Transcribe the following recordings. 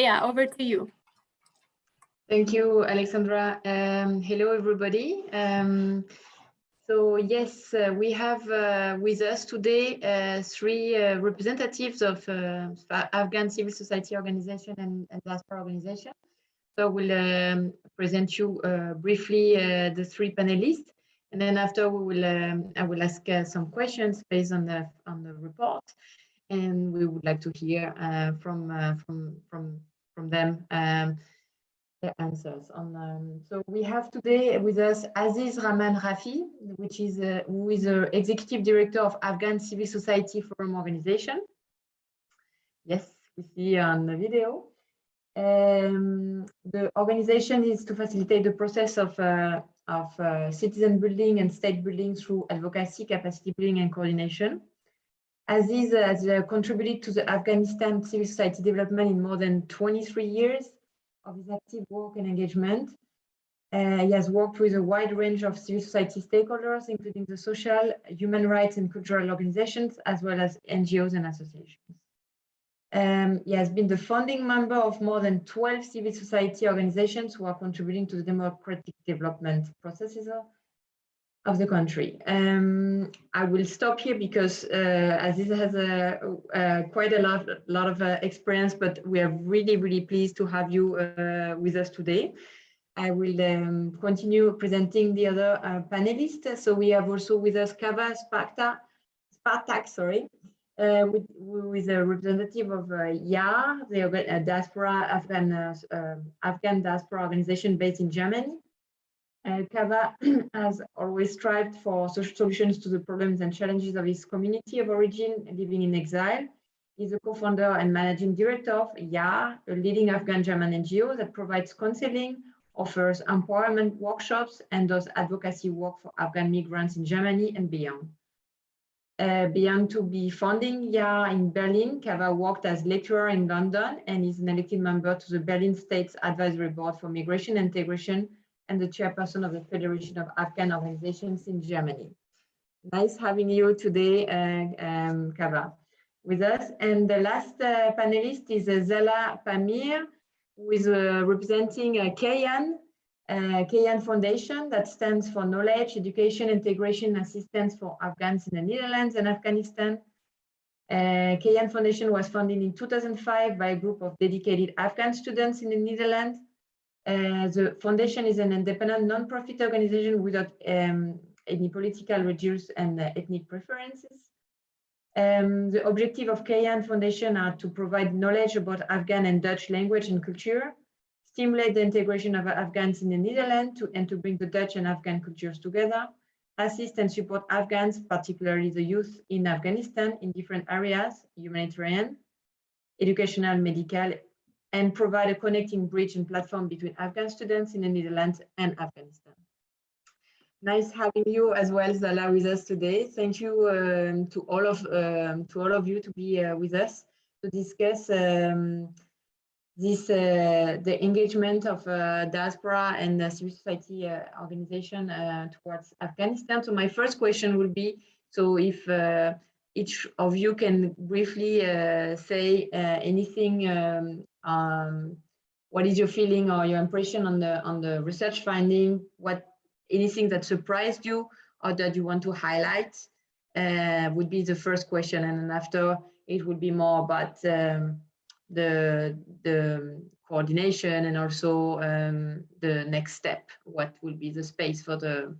Bea, over to you. Thank you, Alexandra. Hello, everybody. So yes, we have with us today three representatives of Afghan civil society organization and diaspora organization. So we'll present you briefly the three panelists, and then after we will I will ask some questions based on the report, and we would like to hear from them their answers on. So we have today with us Aziz Rahman Rafi, who is the executive director of Afghan Civil Society Forum Organization. Yes, we see on the video. The organization is to facilitate the process of citizen building and state building through advocacy, capacity building, and coordination. Aziz has contributed to the Afghanistan civil society development in more than 23 years of his active work and engagement. He has worked with a wide range of civil society stakeholders, including the social, human rights, and cultural organizations, as well as NGOs and associations. He has been the founding member of more than 12 civil society organizations who are contributing to the democratic development processes of the country. I will stop here because Aziz has quite a lot of experience, but we are really pleased to have you with us today. I will continue presenting the other panelists. So we have also with us Kava Spartak, sorry, who is a representative of YA, the Afghan Diaspora organization based in Germany. Kava has always strived for social solutions to the problems and challenges of his community of origin living in exile. He's a co-founder and managing director of YA, a leading Afghan German NGO that provides counseling, offers empowerment workshops, and does advocacy work for Afghan migrants in Germany and beyond. Beyond to be founding YA in Berlin, Kava worked as lecturer in London and is an elected member to the Berlin State's Advisory Board for Migration and Integration and the chairperson of the Federation of Afghan Organizations in Germany. Nice having you today, Kava, with us. And the last panelist is Zala Pamir, who is representing KAN Foundation, that stands for Knowledge, Education, Integration, Assistance for Afghans in the Netherlands and Afghanistan. KAN Foundation was founded in 2005 by a group of dedicated Afghan students in the Netherlands. The foundation is an independent non-profit organization without any political, religious, and ethnic preferences. The objective of KAN Foundation are to provide knowledge about Afghan and Dutch language and culture, stimulate the integration of Afghans in the Netherlands, and to bring the Dutch and Afghan cultures together, assist and support Afghans, particularly the youth in Afghanistan, in different areas, humanitarian, educational, medical, and provide a connecting bridge and platform between Afghan students in the Netherlands and Afghanistan. Nice having you as well, Zala, with us today. Thank you to all of you to be with us to discuss the engagement of diaspora and the civil society organization towards Afghanistan. So my first question will be: so if each of you can briefly say anything. What is your feeling or your impression on the research finding? Anything that surprised you or that you want to highlight would be the first question, and then after it would be more about the coordination and also the next step. What will be the space for the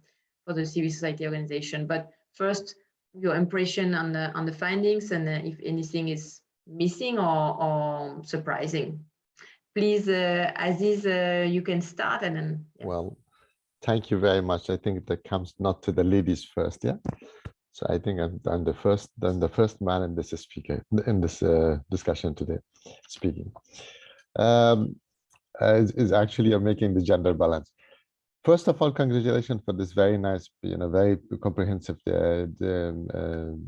civil society organization? But first, your impression on the findings, and if anything is missing or surprising. Please, Aziz, you can start, and then. Yeah. Well, thank you very much. I think that comes not to the ladies first, yeah. So I think I'm the first man in this speaker in this discussion today, speaking. Is actually making the gender balance. First of all, congratulations for this very nice, very comprehensive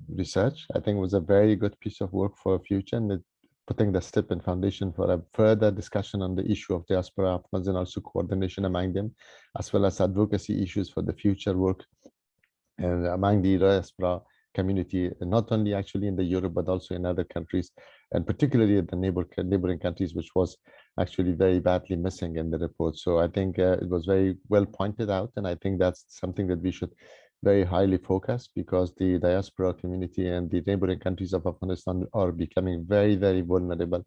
research. I think it was a very good piece of work for the future, and putting the step and foundation for a further discussion on the issue of diaspora Afghans and also coordination among them, as well as advocacy issues for the future work and among the diaspora community, not only actually in the Europe, but also in other countries and particularly the neighboring countries, which was actually very badly missing in the report. So I think it was very well pointed out, and I think that's something that we should very highly focus, because the diaspora community and the neighboring countries of Afghanistan are becoming very, very vulnerable,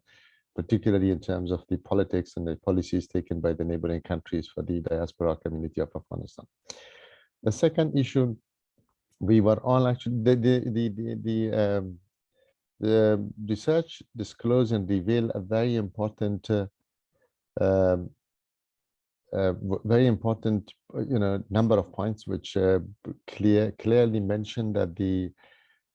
particularly in terms of the politics and the policies taken by the neighboring countries for the diaspora community of Afghanistan. The second issue, we were all actually, the research disclosed and revealed a very important number of points, which clearly mentioned that the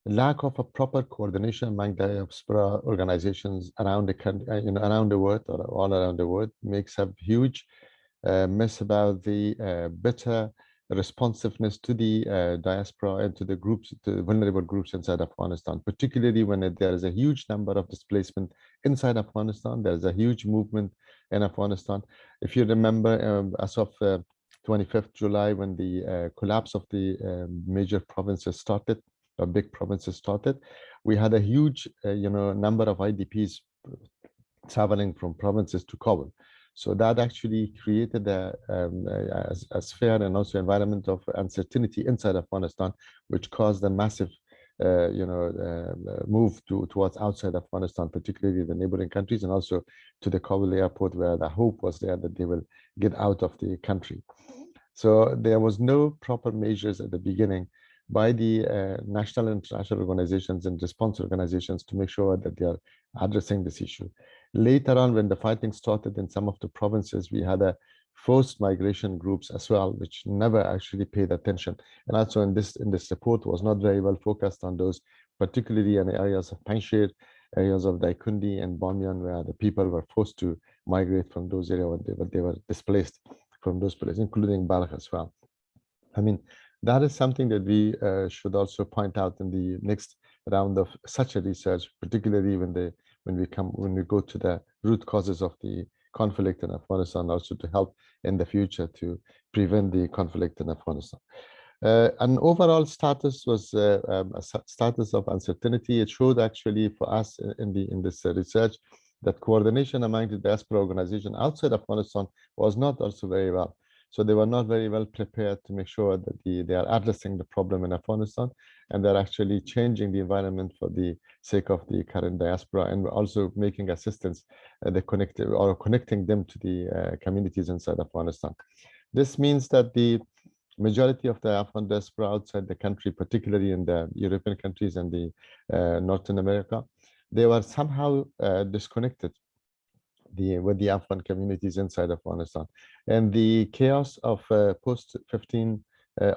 lack of a proper coordination among diaspora organizations around the country, around the world, or all around the world, makes a huge mess about the better responsiveness to the diaspora and to the groups, to the vulnerable groups inside Afghanistan, particularly when there is a huge number of displacement inside Afghanistan. There's a huge movement in Afghanistan. If you remember, as of 25th July, when the collapse of the major provinces started, or big provinces started, we had a huge number of IDPs traveling from provinces to Kabul. So that actually created a sphere and also environment of uncertainty inside Afghanistan, which caused a massive move towards outside Afghanistan, particularly the neighboring countries, and also to the Kabul airport, where the hope was there that they will get out of the country. So there was no proper measures at the beginning by the national and international organizations and response organizations to make sure that they are addressing this issue. Later on, when the fighting started in some of the provinces, we had a forced migration groups as well, which never actually paid attention. And also in this report was not very well focused on those, particularly in the areas of Panjshir, areas of Daikundi and Bamiyan, where the people were forced to migrate from those areas when they were displaced from those places, including Balkh as well. I mean, that is something that we should also point out in the next round of such a research, particularly when we go to the root causes of the conflict in Afghanistan, also to help in the future to prevent the conflict in Afghanistan. An overall status was a status of uncertainty. It showed actually for us in this research that coordination among the diaspora organization outside Afghanistan was not also very well. So they were not very well prepared to make sure that they are addressing the problem in Afghanistan, and they're actually changing the environment for the sake of the current diaspora, and also making assistance connecting them to the communities inside Afghanistan. This means that the majority of the Afghan diaspora outside the country, particularly in the European countries and the Northern America, they were somehow disconnected with the Afghan communities inside Afghanistan. And the chaos of post 15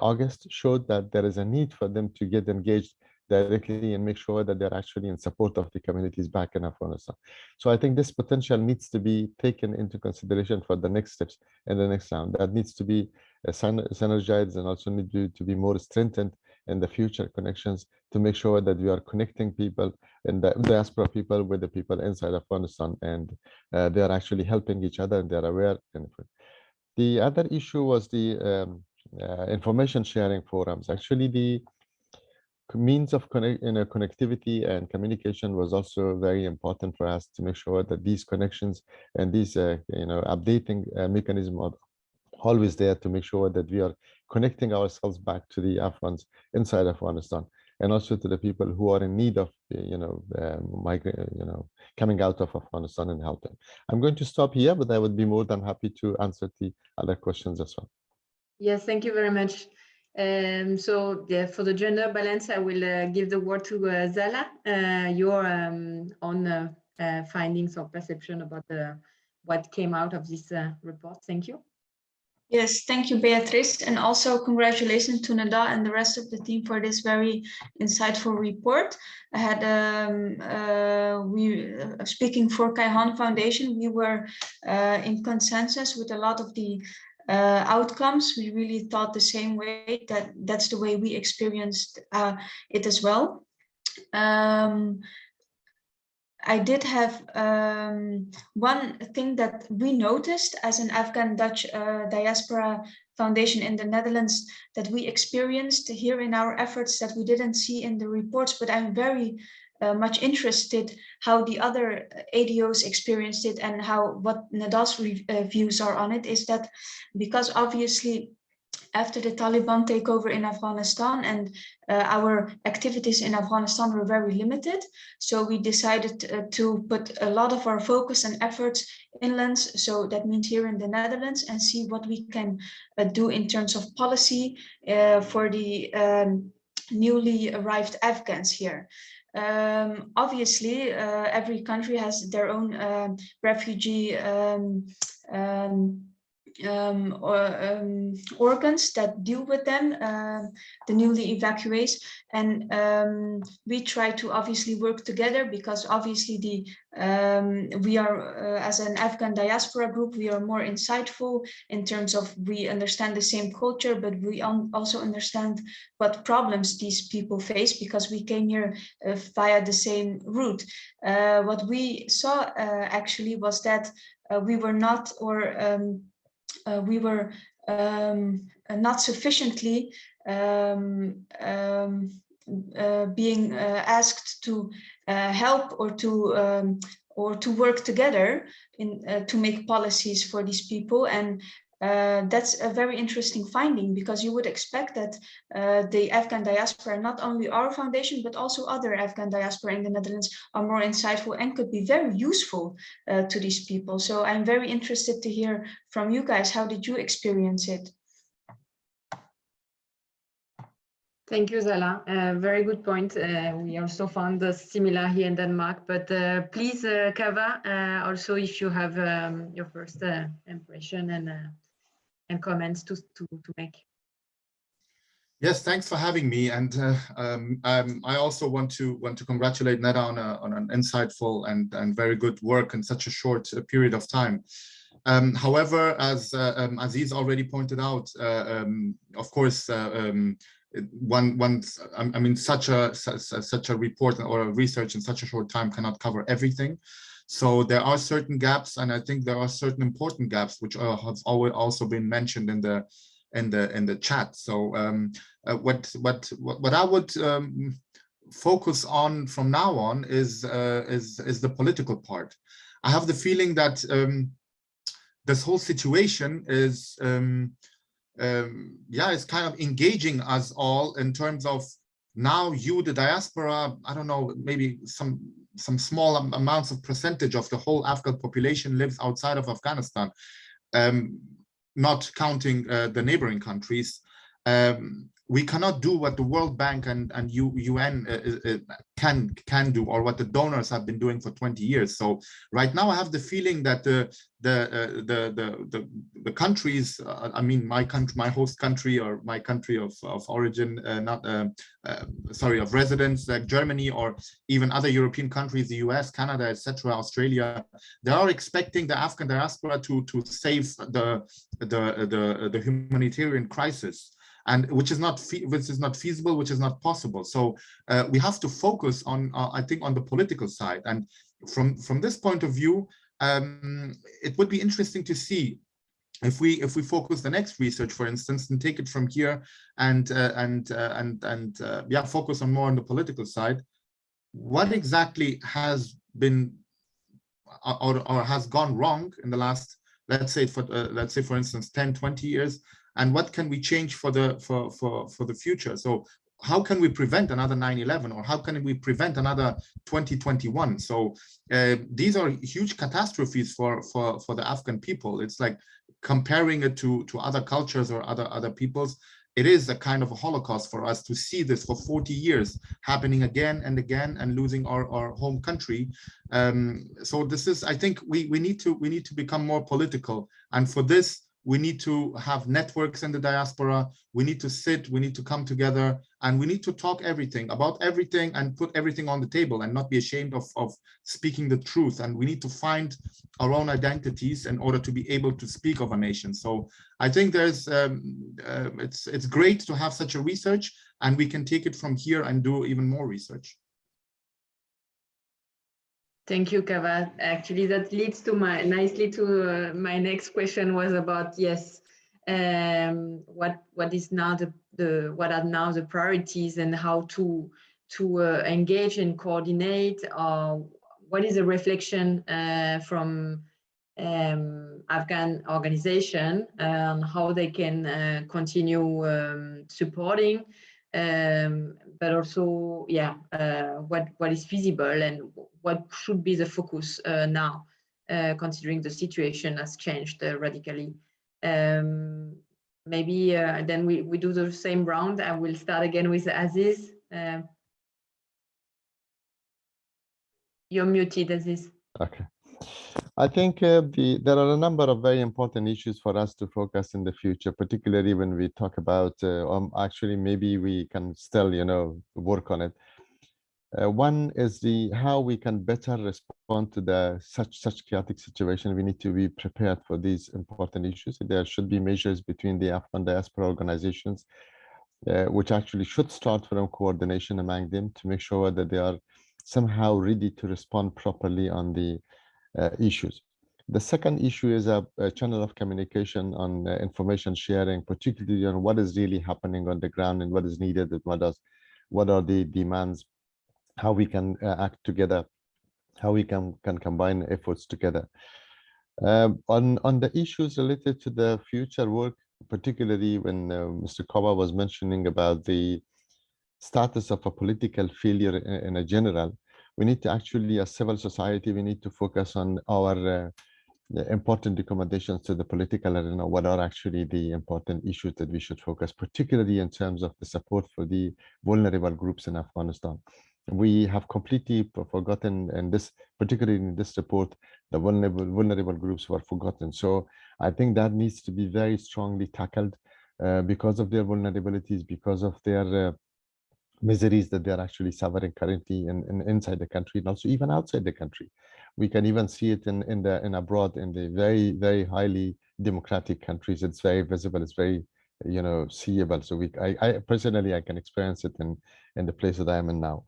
August showed that there is a need for them to get engaged directly and make sure that they're actually in support of the communities back in Afghanistan. So I think this potential needs to be taken into consideration for the next steps in the next round. That needs to be synergized and also need to be more strengthened in the future connections to make sure that we are connecting people and the diaspora people with the people inside Afghanistan, and they are actually helping each other and they are aware. The other issue was the information sharing forums. Actually, the means of connectivity and communication was also very important for us to make sure that these connections and these updating mechanism are always there to make sure that we are connecting ourselves back to the Afghans inside Afghanistan, and also to the people who are in need of coming out of Afghanistan and help them. I'm going to stop here, but I would be more than happy to answer the other questions as well. Yes, thank you very much. So yeah, for the gender balance, I will give the word to Zala. Your on findings or perception about what came out of this report. Thank you. Yes, thank you, Beatrice, and also congratulations to Nada and the rest of the team for this very insightful report. I had speaking for Kaihan Foundation, we were in consensus with a lot of the outcomes. We really thought the same way, that's the way we experienced it as well. I did have one thing that we noticed as an Afghan Dutch Diaspora Foundation in the Netherlands that we experienced here in our efforts that we didn't see in the reports, but I'm very much interested how the other ADOs experienced it and what Nadal's views are on it, is that because obviously after the Taliban takeover in Afghanistan and our activities in Afghanistan were very limited. So we decided to put a lot of our focus and efforts inland. So that means here in the Netherlands, and see what we can do in terms of policy for the newly arrived Afghans here. Obviously, every country has their own refugee organs that deal with them, the newly evacuees, and we try to obviously work together, because obviously we are as an Afghan diaspora group, we are more insightful in terms of we understand the same culture, but we also understand what problems these people face, because we came here via the same route. What we saw actually was that we were not, or we were not sufficiently being asked to help or to work together to make policies for these people. And that's a very interesting finding, because you would expect that the Afghan diaspora, not only our foundation, but also other Afghan diaspora in the Netherlands, are more insightful and could be very useful to these people. So I'm very interested to hear from you guys. How did you experience it? Thank you, Zala. Very good point. We also found this similar here in Denmark, but please, Kava, also if you have your first impression and comments to make. Yes, thanks for having me, and I also want to congratulate Neda on an insightful and very good work in such a short period of time. However, as Aziz already pointed out, of course, such a report or a research in such a short time cannot cover everything. So there are certain gaps, and I think there are certain important gaps which have also been mentioned in the chat. So what I would focus on from now on is the political part. I have the feeling that this whole situation is it's kind of engaging us all in terms of, now you, the diaspora, I don't know, maybe some small amounts of percentage of the whole Afghan population lives outside of Afghanistan, not counting the neighboring countries. We cannot do what the World Bank and UN can do, or what the donors have been doing for 20 years. So right now I have the feeling that the countries, I mean my country, my host country, or my country of origin, of residence, like Germany, or even other European countries, the US, Canada, etc., Australia, they are expecting the Afghan diaspora to save the humanitarian crisis, and which is not feasible, which is not possible. So we have to focus on, I think, on the political side. And from this point of view, it would be interesting to see if we focus the next research, for instance, and take it from here and focus on more on the political side, what exactly has been or has gone wrong in the last, let's say for instance 10-20 years, and what can we change for the future? So how can we prevent another 9/11, or how can we prevent another 2021? So these are huge catastrophes for the Afghan people. It's like comparing it to other cultures or other peoples. It is a kind of a Holocaust for us to see this for 40 years happening again and again, and losing our home country. So this is, I think we need to become more political, and for this we need to have networks in the diaspora. We need to sit, we need to come together, and we need to talk about everything and put everything on the table, and not be ashamed of speaking the truth. And we need to find our own identities in order to be able to speak of a nation. So I think there's it's great to have such a research, and we can take it from here and do even more research. Thank you, Kava. Actually, that leads to nicely to my next question, was about, yes, what is now what are now the priorities, and how to engage and coordinate? What is a reflection from Afghan organization on how they can continue supporting, but also, yeah, what is feasible and what should be the focus now, considering the situation has changed radically. Maybe then we do the same round. I will start again with Aziz. You're muted, Aziz. Okay. I think there are a number of very important issues for us to focus in the future, particularly when we talk about, actually, maybe we can still, work on it. One is how we can better respond to the such chaotic situation. We need to be prepared for these important issues. There should be measures between the Afghan diaspora organizations, which actually should start from coordination among them to make sure that they are somehow ready to respond properly on the issues. The second issue is a channel of communication on information sharing, particularly on what is really happening on the ground and what is needed and what are the demands, how we can act together, how we can combine efforts together. On the issues related to the future work, particularly when Mr. Koba was mentioning about the status of a political failure in a general, we need to actually, as civil society, we need to focus on our important recommendations to the political arena. What are actually the important issues that we should focus, particularly in terms of the support for the vulnerable groups in Afghanistan. We have completely forgotten, and this, particularly in this report, the vulnerable groups were forgotten. So I think that needs to be very strongly tackled because of their vulnerabilities, because of their miseries that they're actually suffering currently inside the country and also even outside the country. We can even see it in abroad, in the very, very highly democratic countries. It's very visible, it's very, seeable. So I personally, I can experience it in the place that I am in now.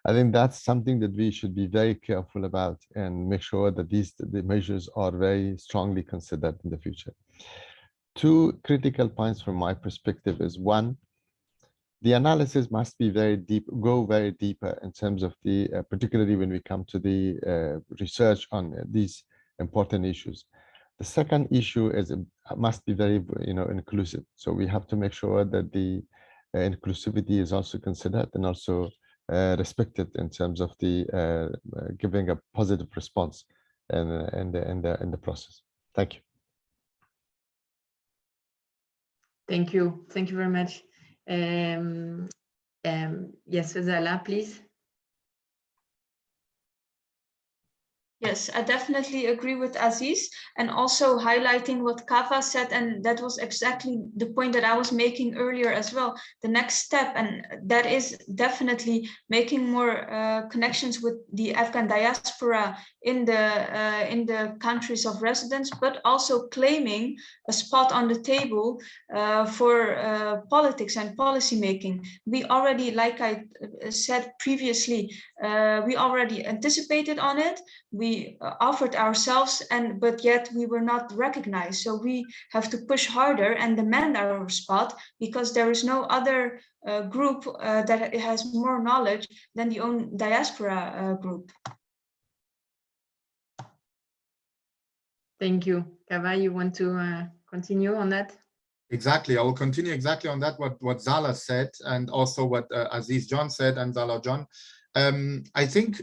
I think that's something that we should be very careful about and make sure that the measures are very strongly considered in the future. Two critical points from my perspective is, one, the analysis must be very deep, go very deeper in terms of the, particularly when we come to the research on these important issues. The second issue is must be very, inclusive. So we have to make sure that the inclusivity is also considered and also respected in terms of the giving a positive response in the process. Thank you. Thank you. Thank you very much. Yes, Zala, please. Yes, I definitely agree with Aziz, and also highlighting what Kava said, and that was exactly the point that I was making earlier as well. The next step, and that is definitely making more connections with the Afghan diaspora in the countries of residence, but also claiming a spot on the table for politics and policy making. We already, like I said previously, we already anticipated on it. We offered ourselves, but yet we were not recognized. So we have to push harder and demand our spot, because there is no other group that has more knowledge than the own diaspora group. Thank you. Kava, you want to continue on that? Exactly. I will continue exactly on that, what Zala said, and also what Aziz John said and Zala John. I think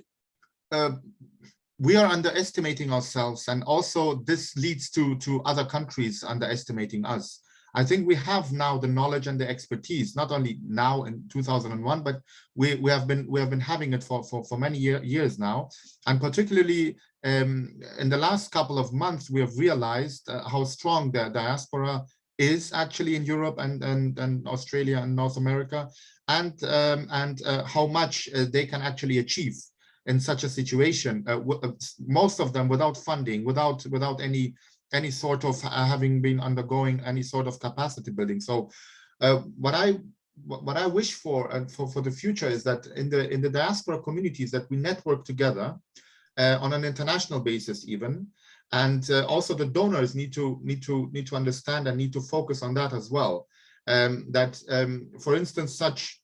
we are underestimating ourselves, and also this leads to other countries underestimating us. I think we have now the knowledge and the expertise, not only now in 2001, but we have been having it for many years now. And particularly in the last couple of months, we have realized how strong the diaspora is actually in Europe and Australia and North America, and how much they can actually achieve in such a situation, most of them without funding, without any sort of having been undergoing any sort of capacity building. So what I wish for the future is that in the diaspora communities, that we network together on an international basis even, and also the donors need to understand and need to focus on that as well. For instance, such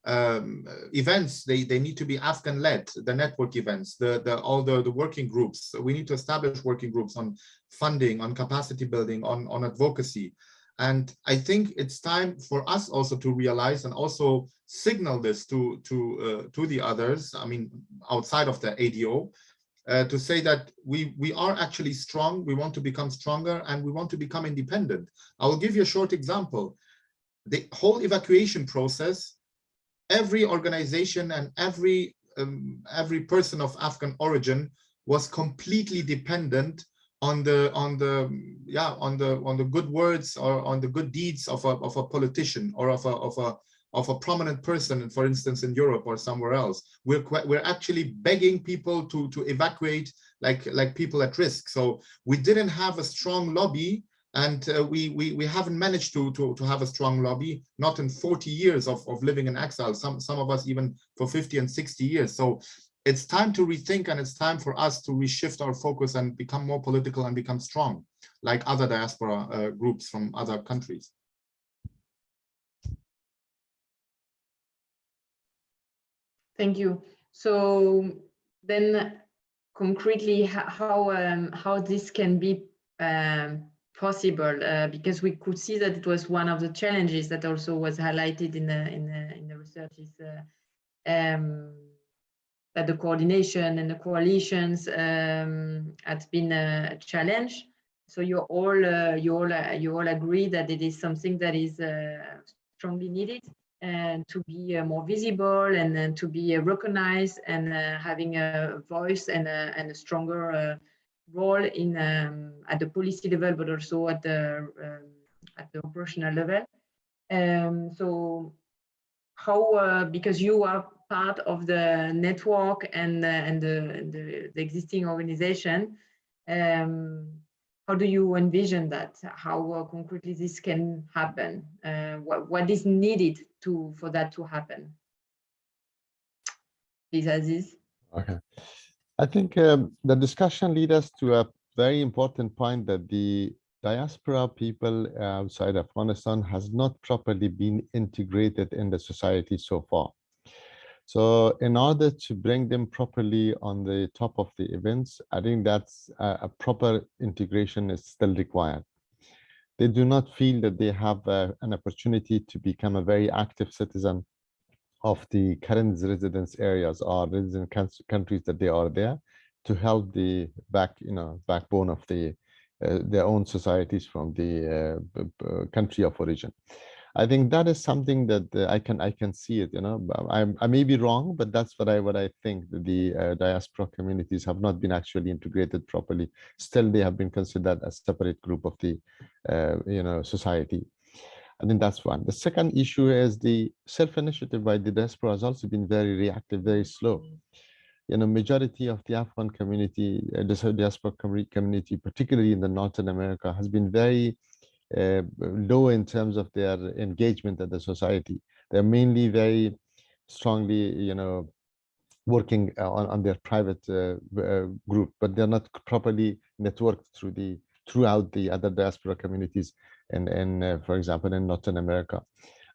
events, they need to be Afghan led, the network events, all the working groups. So we need to establish working groups on funding, on capacity building, on advocacy. And I think it's time for us also to realize and also signal this to the others, I mean, outside of the ADO, to say that we are actually strong, we want to become stronger, and we want to become independent. I will give you a short example. The whole evacuation process, every organization and every person of Afghan origin was completely dependent on the good words or on the good deeds of a politician or of a prominent person, for instance, in Europe or somewhere else. We're actually begging people to evacuate like people at risk. So we didn't have a strong lobby, and we haven't managed to have a strong lobby, not in 40 years of living in exile, some of us even for 50 and 60 years. So it's time to rethink, and it's time for us to reshift our focus and become more political and become strong, like other diaspora groups from other countries. Thank you. So then concretely, how this can be possible, because we could see that it was one of the challenges that also was highlighted in the research, is that the coordination and the coalitions has been a challenge. So you all agree that it is something that is strongly needed, and to be more visible and to be recognized, and having a voice and a stronger role in at the policy level, but also at the operational level. So how, because you are part of the network and the existing organization, how do you envision that? How concretely this can happen? What is needed for that to happen? Please, Aziz. Okay. I think the discussion leads us to a very important point, that the diaspora people outside Afghanistan has not properly been integrated in the society so far. So in order to bring them properly on the top of the events, I think that's a proper integration is still required. They do not feel that they have an opportunity to become a very active citizen of the current residence areas or resident countries that they are there, to help the backbone of their own societies from the country of origin. I think that is something that I can see it. I may be wrong, but that's what I think. The diaspora communities have not been actually integrated properly. Still, they have been considered a separate group of the society. I think that's one. The second issue is the self-initiative by the diaspora has also been very reactive, very slow. Majority of the Afghan community, the diaspora community, particularly in the Northern America, has been very low in terms of their engagement in the society. They're mainly very strongly, working on their private group, but they're not properly networked throughout the other diaspora communities, and for example, in Northern America.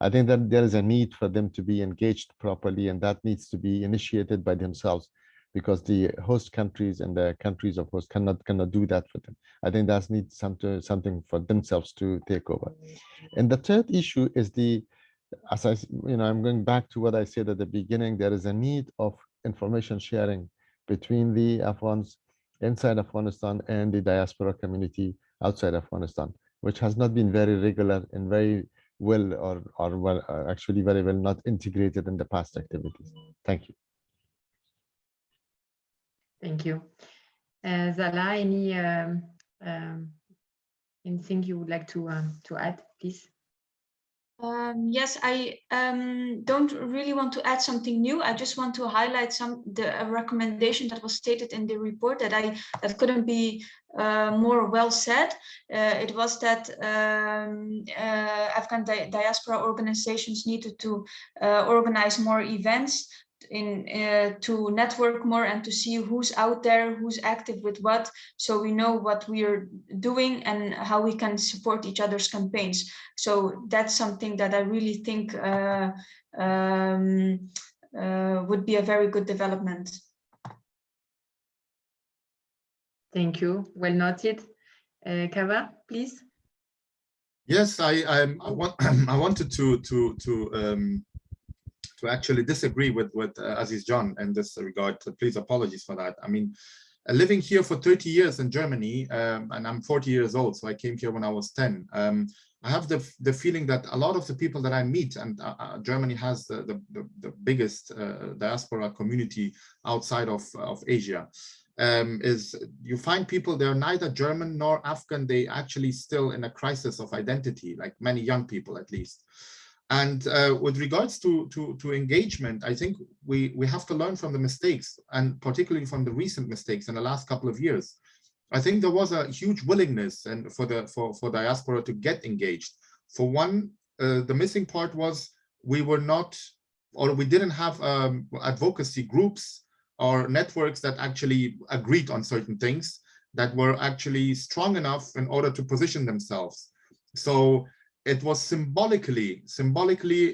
I think that there is a need for them to be engaged properly, and that needs to be initiated by themselves, because the host countries and the countries of host cannot do that for them. I think that needs something for themselves to take over. And the third issue is I'm going back to what I said at the beginning. There is a need of information sharing between the Afghans inside Afghanistan and the diaspora community outside Afghanistan, which has not been very regular and very well, or actually very well not integrated in the past activities. Thank you. Thank you. Zala, anything you would like to add, please? Yes, I don't really want to add something new. I just want to highlight the recommendation that was stated in the report that couldn't be more well said. It was that Afghan diaspora organizations needed to organize more events to network more and to see who's out there, who's active with what, so we know what we are doing and how we can support each other's campaigns. So that's something that I really think would be a very good development. Thank you. Well noted. Kava, please. Yes, I wanted to actually disagree with Aziz John in this regard. Please apologies for that. I mean, living here for 30 years in Germany, and I'm 40 years old, so I came here when I was 10. I have the feeling that a lot of the people that I meet, and Germany has the biggest diaspora community outside of Asia, is you find people, they're neither German nor Afghan. They actually still in a crisis of identity, like many young people at least. And with regards to engagement, I think we have to learn from the mistakes, and particularly from the recent mistakes in the last couple of years. I think there was a huge willingness and for diaspora to get engaged. For one, the missing part was we were not, or we didn't have advocacy groups or networks that actually agreed on certain things that were actually strong enough in order to position themselves. So it was symbolically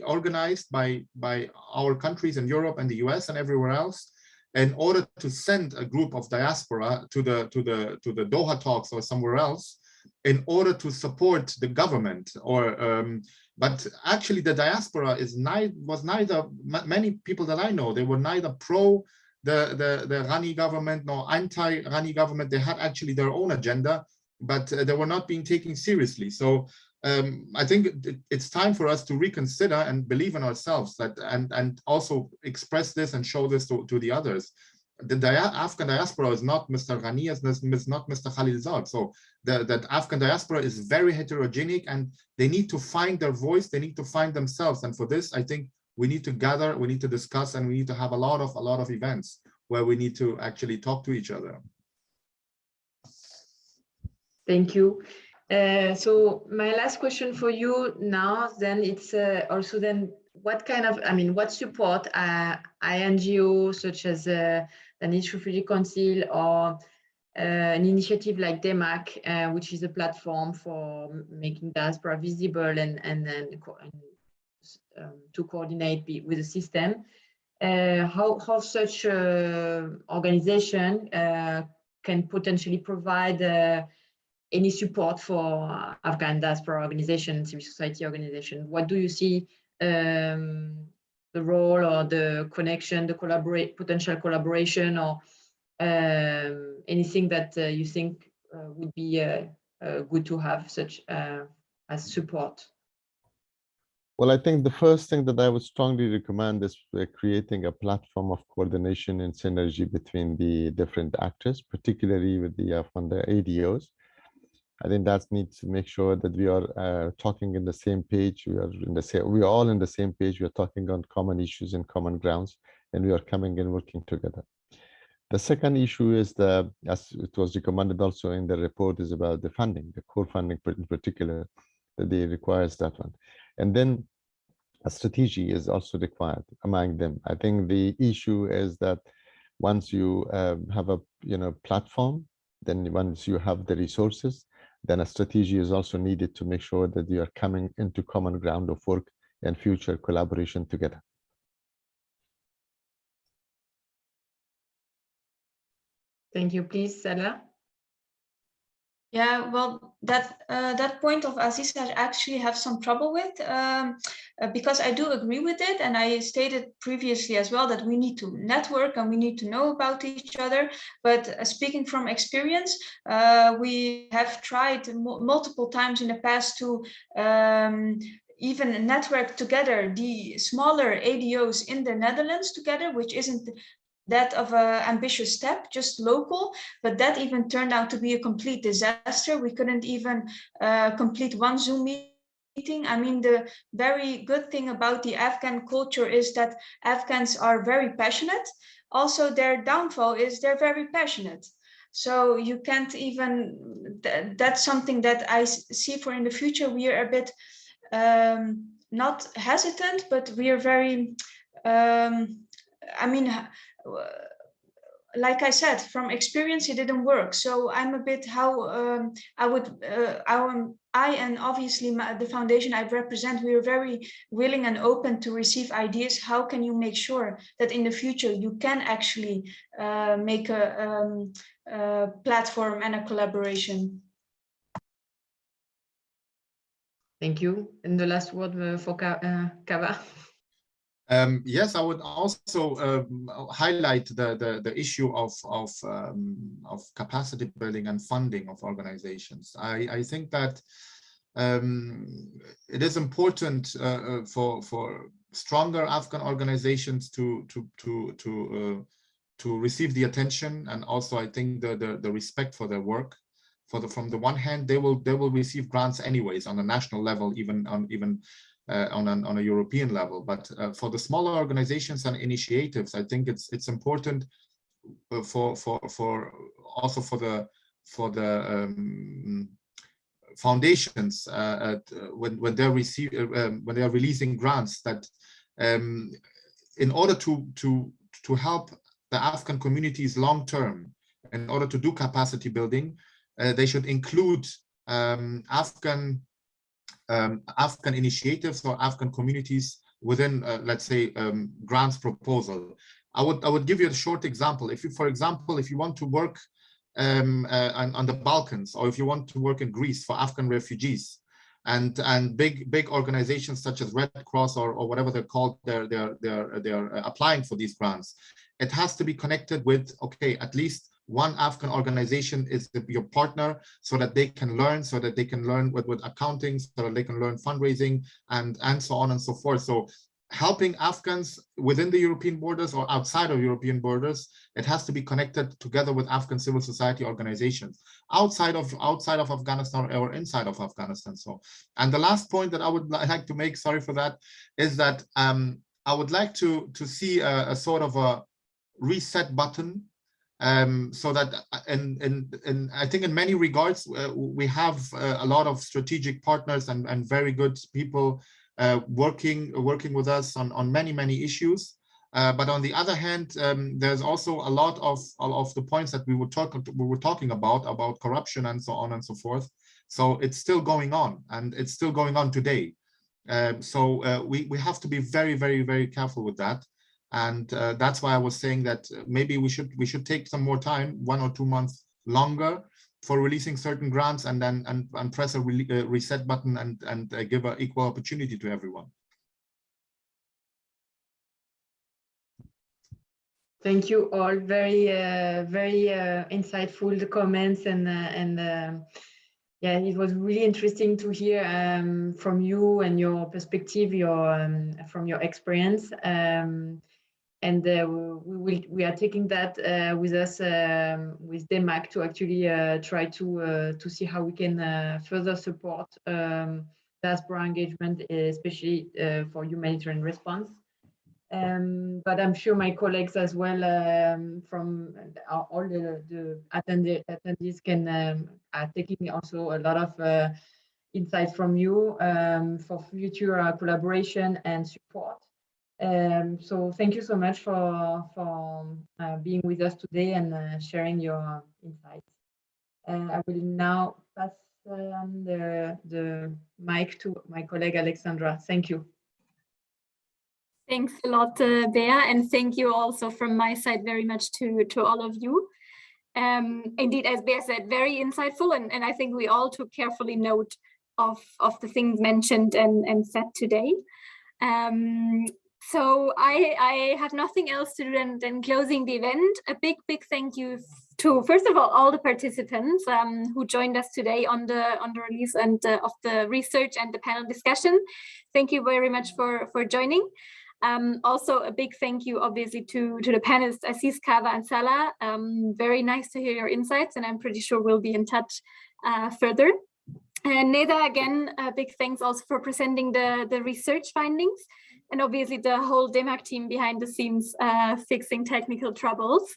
organized by our countries in Europe and the US and everywhere else, in order to send a group of diaspora to the Doha talks or somewhere else, in order to support the government. But actually, the diaspora was neither, many people that I know, they were neither pro the Ghani government nor anti-Ghani government. They had actually their own agenda, but they were not being taken seriously. So I think it's time for us to reconsider and believe in ourselves, that and also express this and show this to the others. The Afghan diaspora is not Mr. Ghani, is not Mr. Khalilzad. So the Afghan diaspora is very heterogenic, and they need to find their voice. They need to find themselves. And for this, I think we need to gather, we need to discuss, and we need to have a lot of events where we need to actually talk to each other. Thank you. So my last question for you now, then it's also then what kind of, what support INGO such as Danish Refugee Council or an initiative like DEMAC, which is a platform for making diaspora visible and to coordinate with the system, how such organization can potentially provide any support for Afghan diaspora organization, civil society organization? What do you see the role or the connection, the potential collaboration, or anything that you think would be good to have such as support? Well, I think the first thing that I would strongly recommend is creating a platform of coordination and synergy between the different actors, particularly with the ADOs. I think that needs to make sure that we are talking in the same page. We are all in the same page. We are talking on common issues and common grounds, and we are coming and working together. The second issue is as it was recommended also in the report, is about the funding, the core funding in particular, that they requires that one. And then a strategy is also required among them. I think the issue is that once you have a platform, then once you have the resources, then a strategy is also needed to make sure that you are coming into common ground of work and future collaboration together. Thank you. Please, Salah. Yeah, well, that point of Aziz, I actually have some trouble with, because I do agree with it, and I stated previously as well that we need to network and we need to know about each other. But speaking from experience, we have tried multiple times in the past to even network together the smaller ADOs in the Netherlands together, which isn't that of an ambitious step, just local, but that even turned out to be a complete disaster. We couldn't even complete one Zoom meeting. I mean, the very good thing about the Afghan culture is that Afghans are very passionate. Also, their downfall is they're very passionate. So you can't even, that's something that I see for in the future. We are a bit not hesitant, but we are very, I mean, like I said, from experience, it didn't work. So I'm a bit how I and obviously the foundation I represent, we are very willing and open to receive ideas. How can you make sure that in the future you can actually make a platform and a collaboration? Thank you. And the last word for Kava. Yes, I would also highlight the issue of capacity building and funding of organizations. I think that it is important for stronger Afghan organizations to receive the attention, and also I think the respect for their work. From the one hand, they will receive grants anyways on a national level, even on a European level. But for the smaller organizations and initiatives, I think it's important for the foundations when they're releasing grants, that in order to help the Afghan communities long term, in order to do capacity building, they should include Afghan initiatives or Afghan communities within, let's say, grants proposal. I would give you a short example. For example, if you want to work on the Balkans, or if you want to work in Greece for Afghan refugees, and big organizations such as Red Cross or whatever they're called, they're applying for these grants. It has to be connected with, okay, at least one Afghan organization is your partner, so that they can learn, with accounting, so that they can learn fundraising and so on and so forth. So helping Afghans within the European borders or outside of European borders, it has to be connected together with Afghan civil society organizations outside of Afghanistan or inside of Afghanistan. So, and the last point that I would like to make, sorry for that, is that I would like to see a sort of a reset button, so that and I think in many regards we have a lot of strategic partners and very good people working with us on many issues, but on the other hand, there's also a lot of the points that we were talking about corruption and so on and so forth. So it's still going on, and it's still going on today. So we have to be very careful with that. And that's why I was saying that maybe we should take some more time, 1 or 2 months longer, for releasing certain grants, and then and press a reset button and give an equal opportunity to everyone. Thank you all. Very insightful comments, and yeah, it was really interesting to hear from you and your perspective, from your experience. And we are taking that with us with Denmark to actually try to see how we can further support diaspora engagement, especially for humanitarian response. But I'm sure my colleagues as well, from all the attendees are taking also a lot of insights from you for future collaboration and support. So thank you so much for being with us today and sharing your insights. I will now pass the mic to my colleague Alexandra. Thank you. Thanks a lot, Bea, and thank you also from my side very much to all of you. Indeed, as Bea said, very insightful, and I think we all took carefully note of the things mentioned and said today. So I have nothing else to do than closing the event. A big thank you to, first of all the participants who joined us today on the release and of the research and the panel discussion. Thank you very much for joining. Also a big thank you obviously to the panelists Aziz, Kava and Salah. Very nice to hear your insights, and I'm pretty sure we'll be in touch further. And Neda, again, a big thanks also for presenting the research findings, and obviously the whole DEMAC team behind the scenes fixing technical troubles.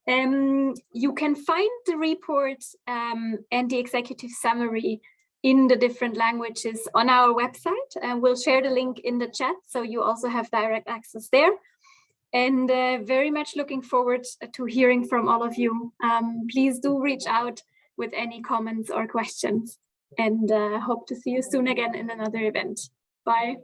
You can find the report and the executive summary in the different languages on our website, and we'll share the link in the chat, so you also have direct access there. and very much looking forward to hearing from all of you. Please do reach out with any comments or questions, and hope to see you soon again in another event. Bye.